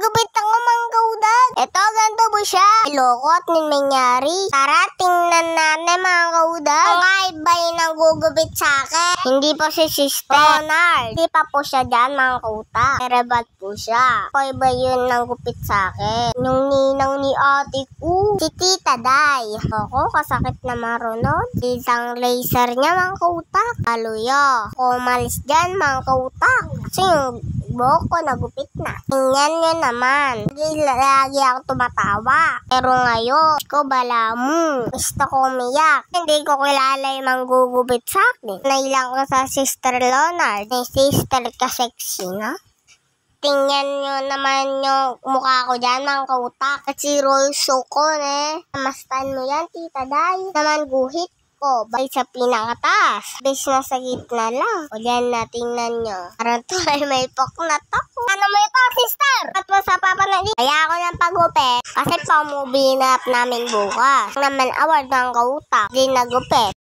nagupit ako mang kaudag. Eto, ganito po siya. Ilokot ni Manyari. Tara, tingnan natin mga kaudag. Ang kaibay nang gugupit sa akin. Hindi po si Sister Leonard. Hindi pa po siya dyan mga kautak. Kerebat po siya. Kaiba yun nang gupit sa akin. Yung ninang ni ate ko. Si Tita Day. Ako, kasakit na marunod. Isang laser niya mga kautak. Haluyo. Kumalis dyan mga kautak. Kasi yung buhok ko nagupit na. Tingnan nyo naman. Lagi ako tumatawa. Pero ngayon, ko bala mo. Gusto ko umiyak. Hindi ko kilala yung manggugupit sa akin. Nailang ko sa Sister Leonard. Ni Sister ka-sexy na. Tingnan nyo naman yung mukha ko dyan, mga kautak. At si Rolso ko, Namastan mo yan, Tita Day. Naman guhit ko, balik sa pinakataas. Bis na sa gitna lang. O dyan na, tingnan nyo. Parang to ay may poknat ako. Ano mo ito, sister? At mo sa papa na di. Kaya ako ng pagupit. Kasi pa-movie na namin bukas. Naman award ng kautak. Di nagupit.